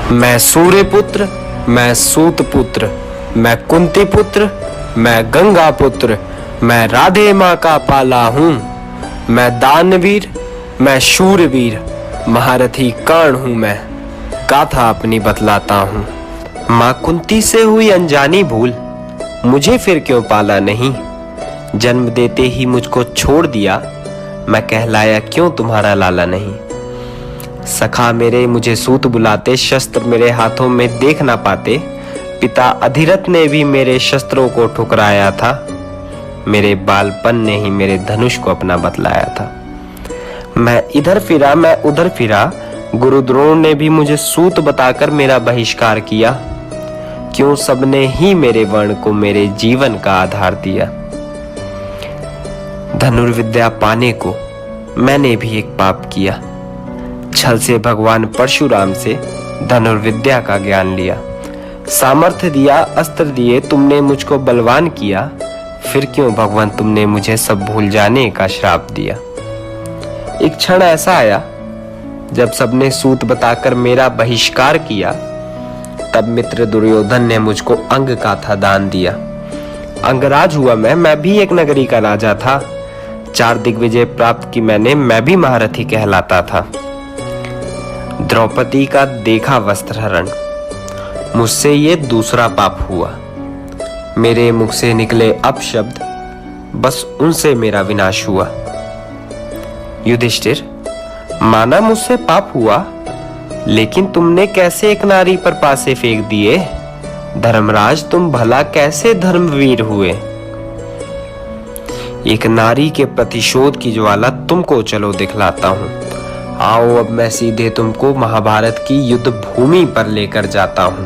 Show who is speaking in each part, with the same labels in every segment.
Speaker 1: मैं सूर्य पुत्र, मैं सूत पुत्र, मैं कुंती पुत्र, मैं गंगा पुत्र, मैं राधे माँ का पाला हूँ। मैं दानवीर, मैं शूरवीर, महारथी कर्ण हूँ। मैं गाथा अपनी बतलाता हूँ। माँ कुंती से हुई अनजानी भूल, मुझे फिर क्यों पाला नहीं। जन्म देते ही मुझको छोड़ दिया, मैं कहलाया क्यों तुम्हारा लाला नहीं। सखा मेरे मुझे सूत बुलाते, शस्त्र मेरे हाथों में देख ना पाते। पिता अधिरथ ने भी मेरे शस्त्रों को ठुकराया था, मेरे बालपन ने ही मेरे धनुष को अपना बतलाया था। मैं इधर फिरा, मैं उधर फिरा, गुरु द्रोण ने भी मुझे सूत बताकर मेरा बहिष्कार किया। क्यों सबने ही मेरे वर्ण को मेरे जीवन का आधार दिया। धनुर्विद्या पाने को मैंने भी एक पाप किया, छल से भगवान परशुराम से धनुर्विद्या का ज्ञान लिया। सामर्थ्य दिया, अस्त्र दिए, तुमने मुझको बलवान किया। फिर क्यों भगवान तुमने मुझे सब भूल जाने का श्राप दिया। एक क्षण ऐसा आया जब सबने सूत बताकर मेरा बहिष्कार किया। तब मित्र दुर्योधन ने मुझको अंग का था दान दिया। अंगराज हुआ मैं भी एक नगरी का राजा था। 4 दिग्विजय प्राप्त की मैंने, मैं भी महारथी कहलाता था। द्रौपदी का देखा वस्त्र हरण, मुझसे ये दूसरा पाप हुआ। मेरे मुख से निकले अपशब्द, बस उनसे मेरा विनाश हुआ। युधिष्ठिर, माना मुझसे पाप हुआ, लेकिन तुमने कैसे एक नारी पर पासे फेंक दिए। धर्मराज, तुम भला कैसे धर्मवीर हुए। एक नारी के प्रतिशोध की ज्वाला तुमको चलो दिखलाता हूं। आओ अब मैं सीधे तुमको महाभारत की युद्ध भूमि पर लेकर जाता हूं।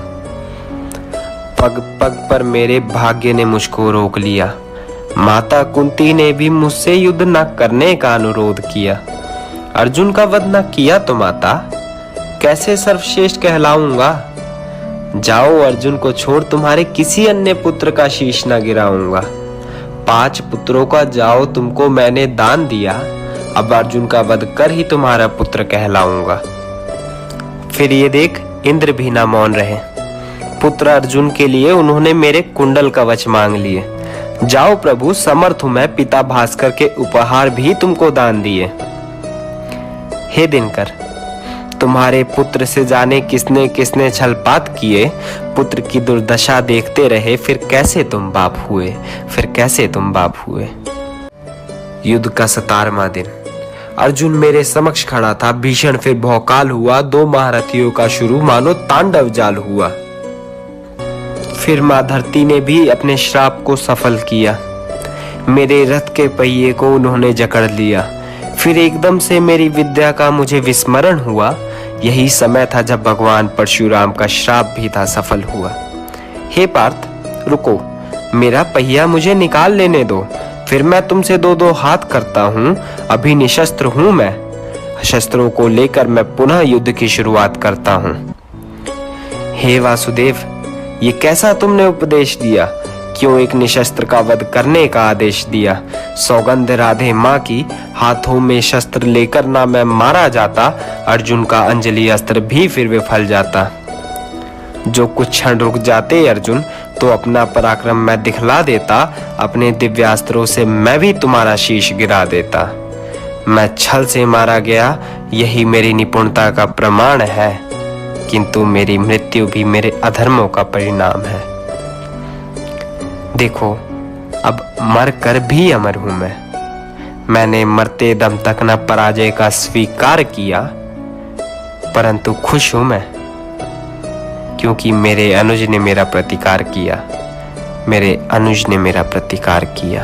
Speaker 1: पग पग पर मेरे भाग्य ने मुझको रोक लिया। माता कुंती ने भी मुझसे युद्ध न करने का अनुरोध किया। अर्जुन का वध न किया तो माता, कैसे सर्वश्रेष्ठ कहलाऊंगा। जाओ अर्जुन को छोड़, तुम्हारे किसी अन्य पुत्र का शीश न गिराऊंगा। 5 पुत्रों का जाओ तुमको मैंने दान दिया, अब अर्जुन का वध कर ही तुम्हारा पुत्र कहलाऊंगा। फिर ये देख, इंद्र भी ना मौन रहे। पुत्र अर्जुन के लिए उन्होंने मेरे कुंडल कवच मांग लिए। जाओ प्रभु, समर्थ हूं मैं, पिता भास्कर के उपहार भी तुमको दान दिए। हे दिनकर, तुम्हारे पुत्र से जाने किसने किसने छलपात किए। पुत्र की दुर्दशा देखते रहे, फिर कैसे तुम बाप हुए, फिर कैसे तुम बाप हुए। युद्ध का 17वां दिन, अर्जुन मेरे समक्ष खड़ा था। भीषण फिर भौकाल हुआ, 2 महारथियों का शुरू मानो तांडव जाल हुआ। फिर मां धरती ने भी अपने श्राप को सफल किया। मेरे रथ के पहिए को उन्होंने जकड़ लिया। फिर एकदम से मेरी विद्या का मुझे विस्मरण हुआ। यही समय था जब भगवान परशुराम का श्राप भी था सफल हुआ। हे पार्थ, रुको, मेरा पहिया मुझे निकाल लेने दो, फिर मैं तुमसे 2-2 हाथ करता हूँ। अभी निशस्त्र हूँ मैं, शस्त्रों को लेकर मैं पुनः युद्ध की शुरुआत करता हूँ। हे वासुदेव, ये कैसा तुमने उपदेश दिया। क्यों एक निशस्त्र का वध करने का आदेश दिया। सौगंध राधे माँ की, हाथों में शस्त्र लेकर ना मैं मारा जाता। अर्जुन का अंजलि अस्त्र भी फिर विफल जाता। जो कुछ क्षण रुक जाते अर्जुन, तो अपना पराक्रम मैं दिखला देता। अपने दिव्यास्त्रों से मैं भी तुम्हारा शीश गिरा देता। मैं छल से मारा गया, यही मेरी निपुणता का प्रमाण है, किंतु मेरी मृत्यु भी मेरे अधर्मों का परिणाम है। देखो, अब मर कर भी अमर हूं मैं। मैंने मरते दम तक न पराजय का स्वीकार किया, परंतु खुश हूं मैं, क्योंकि मेरे अनुज ने मेरा प्रतिकार किया। मेरे अनुज ने मेरा प्रतिकार किया।